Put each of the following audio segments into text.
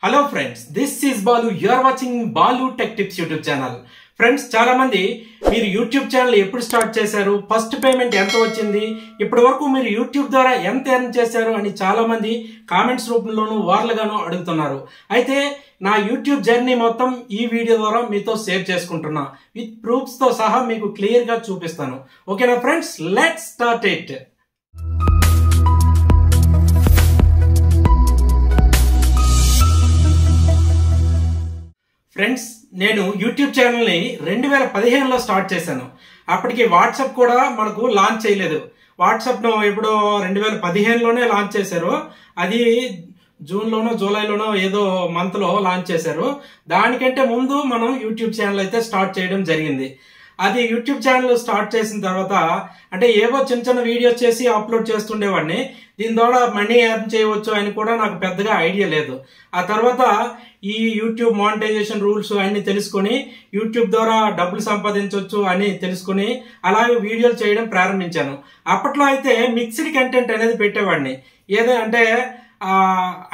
Hello friends, this is Balu. You are watching Balu tech tips YouTube channel. Friends, చాలా మంది మీరు YouTube channel ఎప్పుడు start చేశారు, ఫస్ట్ పేమెంట్ ఎంత వచ్చింది, ఇప్పటి వరకు మీరు యూట్యూబ్ ద్వారా ఎంత ఎర్న్ చేశారు అని చాలా మంది కామెంట్స్ రూపంలోనూ వార్లుగాను అడుగుతున్నారు. అయితే నా యూట్యూబ్ జర్నీ మొత్తం ఈ వీడియో ద్వారా మీతో షేర్ చేసుకుంటున్నా. విత్ ప్రూఫ్స్ తో సహా మీకు క్లియర్ గా చూపిస్తాను. ఓకేనా friends, let's start it. Friends, నేను యూట్యూబ్ ఛానల్ని 2015లో స్టార్ట్ చేశాను. అప్పటికి వాట్సాప్ కూడా మనకు లాంచ్ చేయలేదు. వాట్సాప్ను ఎప్పుడో 2015లోనే లాంచ్ చేశారు. అది జూన్లోనో జూలైలోనో ఏదో మంత్లో లాంచ్ చేశారు. దానికంటే ముందు మనం యూట్యూబ్ ఛానల్ అయితే స్టార్ట్ చేయడం జరిగింది. అది యూట్యూబ్ ఛానల్ స్టార్ట్ చేసిన తర్వాత అంటే ఏవో చిన్న చిన్న వీడియోస్ చేసి అప్లోడ్ చేస్తుండేవాడిని. దీని ద్వారా మనీ ఎర్న్ చేయవచ్చు అని కూడా నాకు పెద్దగా ఐడియా లేదు. ఆ తర్వాత ఈ యూట్యూబ్ మానిటైజేషన్ రూల్స్ అన్ని తెలుసుకొని యూట్యూబ్ ద్వారా డబ్బులు సంపాదించవచ్చు అని తెలుసుకుని అలాగే వీడియోలు చేయడం ప్రారంభించాను. అప్పట్లో అయితే మిక్స్డ్ కంటెంట్ అనేది పెట్టేవాడిని. ఏదో అంటే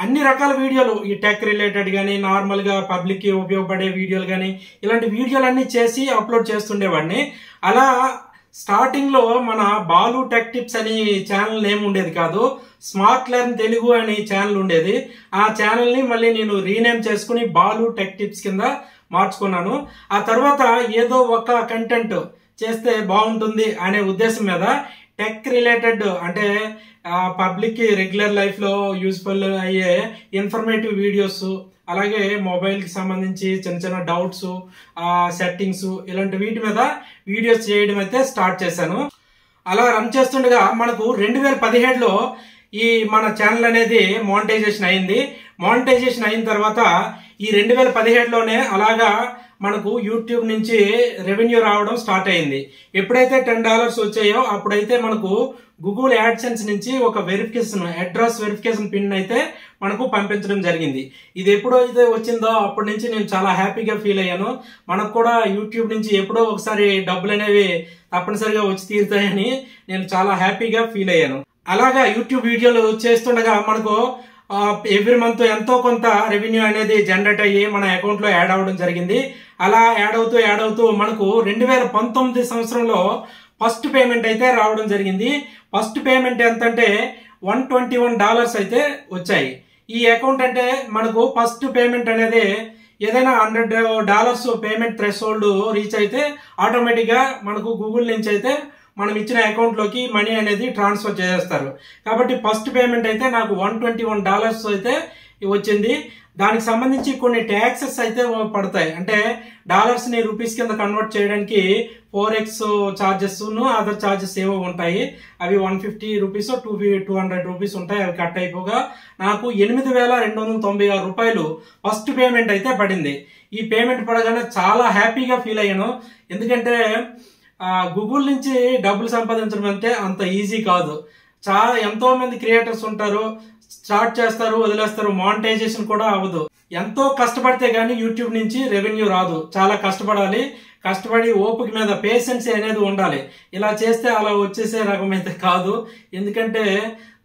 అన్ని రకాల వీడియోలు, ఈ టెక్ రిలేటెడ్ కానీ నార్మల్గా పబ్లిక్కి ఉపయోగపడే వీడియోలు కానీ ఇలాంటి వీడియోలు అన్ని చేసి అప్లోడ్ చేస్తుండేవాడిని. అలా స్టార్టింగ్లో మన బాలు టెక్ టిప్స్ అని ఛానల్ నేమ్ ఉండేది కాదు, స్మార్ట్ లెర్న్ తెలుగు అని ఛానల్ ఉండేది. ఆ ఛానల్ని మళ్ళీ నేను రీనేమ్ చేసుకుని బాలు టెక్ టిప్స్ కింద మార్చుకున్నాను. ఆ తర్వాత ఏదో ఒక కంటెంట్ చేస్తే బాగుంటుంది అనే ఉద్దేశం మీద టెక్ రిలేటెడ్ అంటే పబ్లిక్ కి రెగ్యులర్ లైఫ్ లో యూస్ఫుల్ అయ్యే ఇన్ఫర్మేటివ్ వీడియోస్, అలాగే మొబైల్ కి సంబంధించి చిన్న చిన్న డౌట్స్, సెట్టింగ్స్ ఇలాంటి వీటి మీద వీడియోస్ చేయడం అయితే స్టార్ట్ చేశాను. అలా రన్ చేస్తుండగా మనకు 2017లో ఈ మన ఛానల్ అనేది మానిటైజేషన్ అయింది. మానిటైజేషన్ అయిన తర్వాత ఈ 2017లోనే అలాగా మనకు యూట్యూబ్ నుంచి రెవెన్యూ రావడం స్టార్ట్ అయింది. ఎప్పుడైతే $10 వచ్చాయో అప్పుడైతే మనకు గూగుల్ యాడ్సెన్స్ నుంచి ఒక వెరిఫికేషన్, అడ్రస్ వెరిఫికేషన్ పిన్ అయితే మనకు పంపించడం జరిగింది. ఇది ఎప్పుడైతే వచ్చిందో అప్పటి నుంచి నేను చాలా హ్యాపీగా ఫీల్ అయ్యాను. మనకు కూడా యూట్యూబ్ నుంచి ఎప్పుడో ఒకసారి డబ్బులు అనేవి తప్పనిసరిగా వచ్చి తీరుతాయని నేను చాలా హ్యాపీగా ఫీల్ అయ్యాను. అలాగా యూట్యూబ్ వీడియోలు చేస్తుండగా మనకు ఎవ్రీ మంత్ ఎంతో కొంత రెవెన్యూ అనేది జనరేట్ అయ్యి మన అకౌంట్ లో యాడ్ అవ్వడం జరిగింది. అలా యాడ్ అవుతూ మనకు 2019 సంవత్సరంలో ఫస్ట్ పేమెంట్ అయితే రావడం జరిగింది. ఫస్ట్ పేమెంట్ ఎంతంటే $121 అయితే వచ్చాయి. ఈ అకౌంట్ అంటే మనకు ఫస్ట్ పేమెంట్ అనేది ఏదైనా $100 పేమెంట్ థ్రెషోల్డ్ రీచ్ అయితే ఆటోమేటిక్ గా మనకు గూగుల్ నుంచి అయితే మనం ఇచ్చిన అకౌంట్ లోకి మనీ అనేది ట్రాన్స్ఫర్ చేసేస్తారు. కాబట్టి ఫస్ట్ పేమెంట్ అయితే నాకు $121 అయితే వచ్చింది. దానికి సంబంధించి కొన్ని ట్యాక్సెస్ అయితే పడతాయి. అంటే డాలర్స్ ని రూపీస్ కింద కన్వర్ట్ చేయడానికి 4x చార్జెస్ అదర్ చార్జెస్ ఏవో ఉంటాయి. అవి 150 రూపీస్ 200 రూపీస్ ఉంటాయి. అవి కట్ అయిపోగా నాకు $8,296 ఫస్ట్ పేమెంట్ అయితే పడింది. ఈ పేమెంట్ పడగానే చాలా హ్యాపీగా ఫీల్ అయ్యాను. ఎందుకంటే గూగుల్ నుంచి డబ్బులు సంపాదించడం అంటే అంత ఈజీ కాదు. ఎంతో మంది క్రియేటర్స్ ఉంటారు, స్టార్ట్ చేస్తారు, వదిలేస్తారు, మానిటైజేషన్ కూడా అవ్వదు. ఎంతో కష్టపడితే గానీ యూట్యూబ్ నుంచి రెవెన్యూ రాదు. చాలా కష్టపడాలి. కష్టపడి ఓపిక మీద పేషెన్స్ అనేది ఉండాలి. ఇలా చేస్తే అలా వచ్చేసే రకం అయితే కాదు. ఎందుకంటే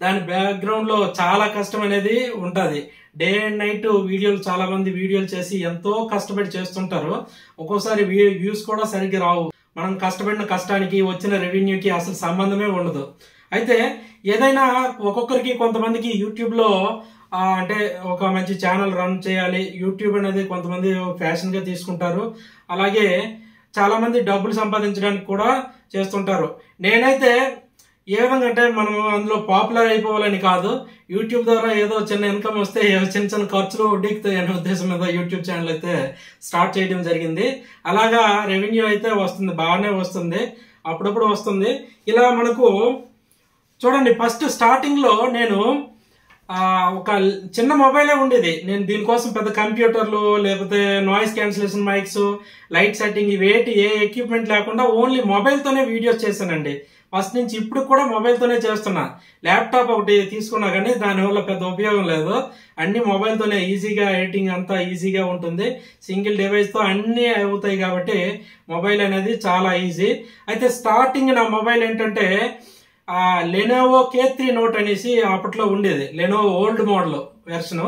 దాని బ్యాక్గ్రౌండ్ లో చాలా కష్టం అనేది ఉంటది. డే అండ్ నైట్ వీడియోలు, చాలా మంది వీడియోలు చేసి ఎంతో కష్టపడి చేస్తుంటారు. ఒక్కోసారి వ్యూస్ కూడా సరిగ్గా రావు. మనం కష్టపడిన కష్టానికి వచ్చిన రెవెన్యూకి అసలు సంబంధమే ఉండదు. అయితే ఏదైనా ఒక్కొక్కరికి, కొంతమందికి యూట్యూబ్ లో అంటే ఒక మంచి ఛానల్ రన్ చేయాలి, యూట్యూబ్ అనేది కొంతమంది ఫ్యాషన్ గా తీసుకుంటారు. అలాగే చాలా మంది డబ్బులు సంపాదించడానికి కూడా చేస్తుంటారు. నేనైతే ఏ విధంగా అంటే మనం అందులో పాపులర్ అయిపోవాలని కాదు, యూట్యూబ్ ద్వారా ఏదో చిన్న ఇన్కమ్ వస్తే చిన్న చిన్న ఖర్చులు వడ్డీకుతాయి అనే ఉద్దేశం మీద యూట్యూబ్ ఛానల్ అయితే స్టార్ట్ చేయడం జరిగింది. అలాగా రెవెన్యూ అయితే వస్తుంది, బాగానే వస్తుంది, అప్పుడప్పుడు వస్తుంది. ఇలా మనకు చూడండి, ఫస్ట్ స్టార్టింగ్ లో నేను ఒక చిన్న మొబైలే ఉండేది. నేను దీనికోసం పెద్ద కంప్యూటర్లు లేకపోతే noise cancellation mics, light setting ఇవేటి ఏ ఎక్విప్మెంట్ లేకుండా ఓన్లీ మొబైల్ తోనే వీడియోస్ చేశానండి. ఫస్ట్ నుంచి ఇప్పుడు కూడా మొబైల్ తోనే చేస్తున్నా. ల్యాప్టాప్ ఒకటి తీసుకున్నా కానీ దానివల్ల పెద్ద ఉపయోగం లేదు. అన్ని మొబైల్ తోనే ఈజీగా ఎడిటింగ్ అంతా ఈజీగా ఉంటుంది. సింగిల్ డివైస్ తో అన్ని అవుతాయి కాబట్టి మొబైల్ అనేది చాలా ఈజీ. అయితే స్టార్టింగ్ నా మొబైల్ ఏంటంటే లెనోవో K3 Note అనేసి అప్పట్లో ఉండేది. Lenovo old model version.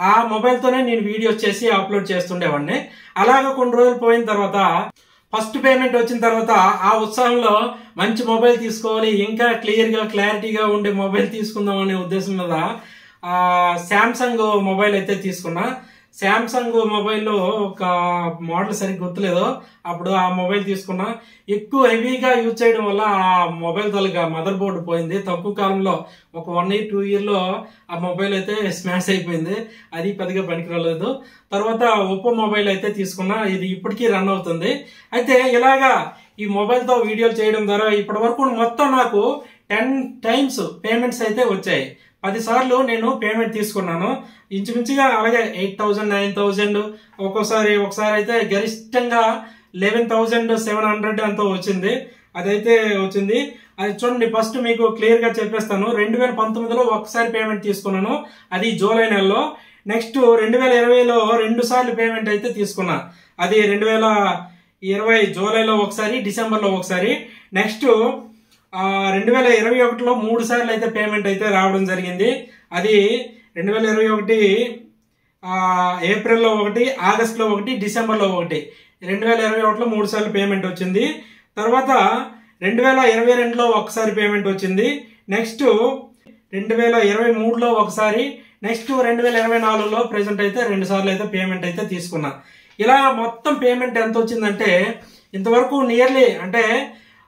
ఆ మొబైల్ తోనే నేను వీడియోస్ చేసి అప్లోడ్ చేస్తుండేవాడిని. అలాగా కొన్ని రోజులు పోయిన తర్వాత ఫస్ట్ పేమెంట్ వచ్చిన తర్వాత ఆ ఉత్సాహంలో మంచి మొబైల్ తీసుకోవాలి, ఇంకా క్లారిటీగా ఉండే మొబైల్ తీసుకుందాం అనే ఉద్దేశం మీద శాంసంగ్ మొబైల్ అయితే తీసుకున్నా. శాంసంగ్ మొబైల్లో ఒక మోడల్ సరిగ్గా గుర్తులేదు, అప్పుడు ఆ మొబైల్ తీసుకున్నా. ఎక్కువ హెవీగా యూజ్ చేయడం వల్ల ఆ మొబైల్ తలగా మదర్ బోర్డు పోయింది. తక్కువ కాలంలో ఒక 1 year 2 yearలో ఆ మొబైల్ అయితే స్మాష్ అయిపోయింది. అది పెద్దగా పనికిరాలేదు. తర్వాత ఒప్పో మొబైల్ అయితే తీసుకున్నా. ఇది ఇప్పటికీ రన్ అవుతుంది. అయితే ఇలాగా ఈ మొబైల్తో వీడియోలు చేయడం ద్వారా ఇప్పటి వరకు మొత్తం నాకు 10 times పేమెంట్స్ అయితే వచ్చాయి. 10 సార్లు నేను పేమెంట్ తీసుకున్నాను. ఇంచుమించుగా అలాగే 8,000 9,000 ఒకసారి అయితే గరిష్టంగా 11,700 అంతా వచ్చింది. అదైతే వచ్చింది. అది చూడండి, ఫస్ట్ మీకు క్లియర్ గా చెప్పేస్తాను. 2019లో ఒకసారి పేమెంట్ తీసుకున్నాను, అది జూలై నెలలో. నెక్స్ట్ 2020లో 2 సార్లు పేమెంట్ అయితే తీసుకున్నా, అది 2020 జూలైలో ఒకసారి, డిసెంబర్లో ఒకసారి. నెక్స్ట్ 2021లో 3 సార్లు అయితే పేమెంట్ అయితే రావడం జరిగింది. అది 2021 ఏప్రిల్లో 1, ఆగస్టులో 1, డిసెంబర్లో 1. 2021లో 3 సార్లు పేమెంట్ వచ్చింది. తర్వాత 2022లో ఒకసారి పేమెంట్ వచ్చింది. నెక్స్ట్ 2023లో ఒకసారి. నెక్స్ట్ 2024లో ప్రెసెంట్ అయితే 2 సార్లు అయితే పేమెంట్ అయితే తీసుకున్నా. ఇలా మొత్తం పేమెంట్ ఎంత వచ్చిందంటే ఇంతవరకు నియర్లీ అంటే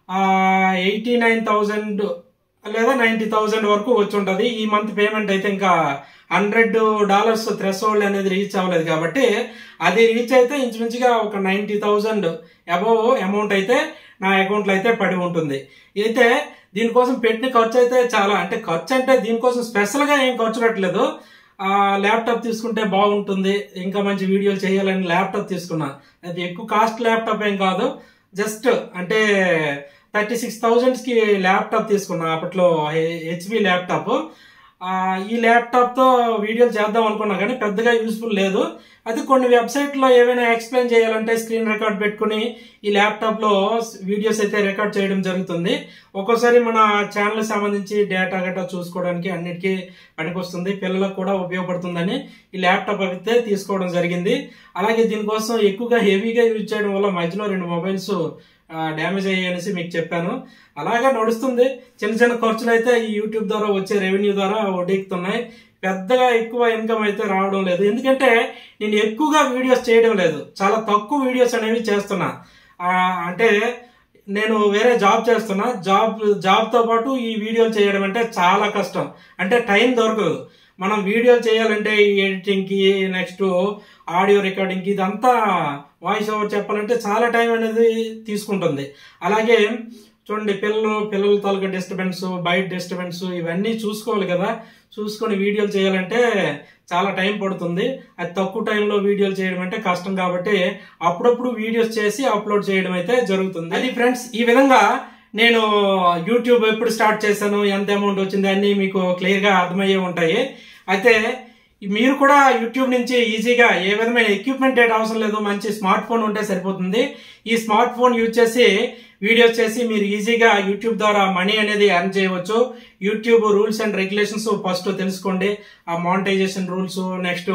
89,000 లేదా 90,000 వరకు వచ్చి ఉంటుంది. ఈ మంత్ పేమెంట్ అయితే ఇంకా $100 థ్రెషోల్డ్ అనేది రీచ్ అవ్వలేదు కాబట్టి, అది రీచ్ అయితే ఇంచుమించుగా ఒక 90,000 అబోవ్ అమౌంట్ అయితే నా అకౌంట్లో అయితే పడి ఉంటుంది. అయితే దీనికోసం పెట్టిన ఖర్చు అయితే చాలా, అంటే ఖర్చు అంటే దీనికోసం స్పెషల్గా ఏం ఖర్చు పెట్టలేదు. ల్యాప్టాప్ తీసుకుంటే బాగుంటుంది, ఇంకా మంచి వీడియోలు చేయాలని ల్యాప్టాప్ తీసుకున్నా. అది ఎక్కువ కాస్ట్ ల్యాప్టాప్ ఏం కాదు, జస్ట్ అంటే 36,000కి ల్యాప్టాప్ తీసుకున్నా. అప్పట్లో హెచ్పి ల్యాప్టాప్. ఈ ల్యాప్టాప్తో వీడియోలు చేద్దాం అనుకున్నా కానీ పెద్దగా యూస్ఫుల్ లేదు. అది కొన్ని వెబ్సైట్లో ఏమైనా ఎక్స్ప్లెయిన్ చేయాలంటే స్క్రీన్ రికార్డ్ పెట్టుకుని ఈ ల్యాప్టాప్లో వీడియోస్ అయితే రికార్డ్ చేయడం జరుగుతుంది. ఒక్కోసారి మన ఛానల్ సంబంధించి డేటా గట్టా చూసుకోవడానికి అన్నిటికీ పనికొస్తుంది, పిల్లలకు కూడా ఉపయోగపడుతుందని ఈ ల్యాప్టాప్ అయితే తీసుకోవడం జరిగింది. అలాగే దీనికోసం ఎక్కువగా హెవీగా యూజ్ చేయడం వల్ల మధ్యలో 2 మొబైల్స్ డ్యామేజ్ అయ్యాయనేసి మీకు చెప్పాను. అలాగే నడుస్తుంది. చిన్న ఖర్చులు అయితే ఈ యూట్యూబ్ ద్వారా వచ్చే రెవెన్యూ ద్వారా వడ్డీకుతున్నాయి. పెద్దగా ఎక్కువ ఇన్కమ్ అయితే రావడం లేదు, ఎందుకంటే నేను ఎక్కువగా వీడియోస్ చేయడం లేదు, చాలా తక్కువ వీడియోస్ అనేవి చేస్తున్నా. అంటే నేను వేరే జాబ్ చేస్తున్నా. జాబ్తో పాటు ఈ వీడియోలు చేయడం అంటే చాలా కష్టం, అంటే టైం దొరకదు. మనం వీడియోలు చేయాలంటే ఈ ఎడిటింగ్కి, నెక్స్ట్ ఆడియో రికార్డింగ్కి, ఇదంతా వాయిస్ ఓవర్ చెప్పాలంటే చాలా టైం అనేది తీసుకుంటుంది. అలాగే చూడండి, పిల్లల తాలూకా డిస్టర్బెన్స్, బయట డిస్టర్బెన్స్ ఇవన్నీ చూసుకోవాలి కదా. చూసుకొని వీడియోలు చేయాలంటే చాలా టైం పడుతుంది. అది తక్కువ టైంలో వీడియోలు చేయడం అంటే కష్టం కాబట్టి అప్పుడప్పుడు వీడియోస్ చేసి అప్లోడ్ చేయడం అయితే జరుగుతుంది. అది ఫ్రెండ్స్, ఈ విధంగా నేను యూట్యూబ్ ఎప్పుడు స్టార్ట్ చేశాను, ఎంత అమౌంట్ వచ్చింది అన్ని మీకు క్లియర్గా అర్థమయ్యే ఉంటాయి. అయితే మీరు కూడా యూట్యూబ్ నుంచి ఈజీగా ఏ విధమైన ఎక్విప్మెంట్ ఏట అవసరం లేదు, మంచి స్మార్ట్ ఫోన్ ఉంటే సరిపోతుంది. ఈ స్మార్ట్ ఫోన్ యూజ్ చేసి వీడియోస్ చేసి మీరు ఈజీగా యూట్యూబ్ ద్వారా మనీ అనేది ఎర్న్ చేయవచ్చు. YouTube rules and regulations first తెలుసుకోండి. ఆ monetization rules, next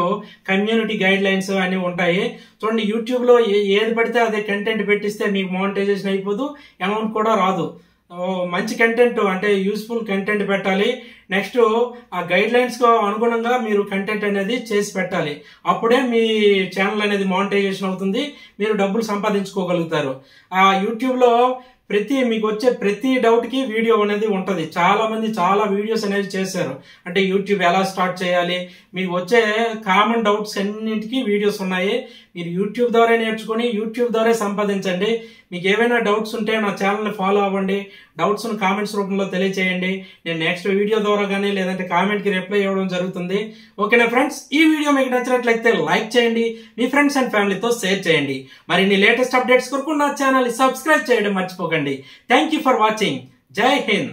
community guidelines అన్ని ఉంటాయి. చూడండి, యూట్యూబ్ లో ఏది పడితే అదే కంటెంట్ పెట్టిస్తే మీకు మానిటైజేషన్ అయిపోదు, అమౌంట్ కూడా రాదు. మంచి కంటెంట్ అంటే యూస్ఫుల్ కంటెంట్ పెట్టాలి. నెక్స్ట్ ఆ గైడ్ లైన్స్ కు అనుగుణంగా మీరు కంటెంట్ అనేది చేసి పెట్టాలి. అప్పుడే మీ ఛానల్ అనేది మానిటైజేషన్ అవుతుంది, మీరు డబ్బులు సంపాదించుకోగలుగుతారు. ఆ యూట్యూబ్ లో మీకు వచ్చే ప్రతి డౌట్ కి వీడియో అనేది ఉంటది. చాలా మంది చాలా వీడియోస్ అనేది చేశారు, అంటే యూట్యూబ్ ఎలా స్టార్ట్ చేయాలి, మీకు వచ్చే కామన్ డౌట్స్ అన్నింటికి వీడియోస్ ఉన్నాయి. మీరు యూట్యూబ్ ద్వారా నేర్చుకుని యూట్యూబ్ ద్వారా సంపాదించండి. మీకు ఏవైనా డౌట్స్ ఉంటే నా ఛానల్ని ఫాలో అవ్వండి, డౌట్స్ కామెంట్స్ రూపంలో తెలియజేయండి. నేను నెక్స్ట్ వీడియో ద్వారా కానీ లేదంటే కామెంట్కి రిప్లై ఇవ్వడం జరుగుతుంది. ఓకేనా ఫ్రెండ్స్, ఈ వీడియో మీకు నచ్చినట్లయితే లైక్ చేయండి, మీ ఫ్రెండ్స్ అండ్ ఫ్యామిలీతో షేర్ చేయండి. మరిన్ని లేటెస్ట్ అప్డేట్స్ కొరకు నా ఛానల్ సబ్స్క్రైబ్ చేయడం మర్చిపోకండి. Thank you for watching. జై హింద్.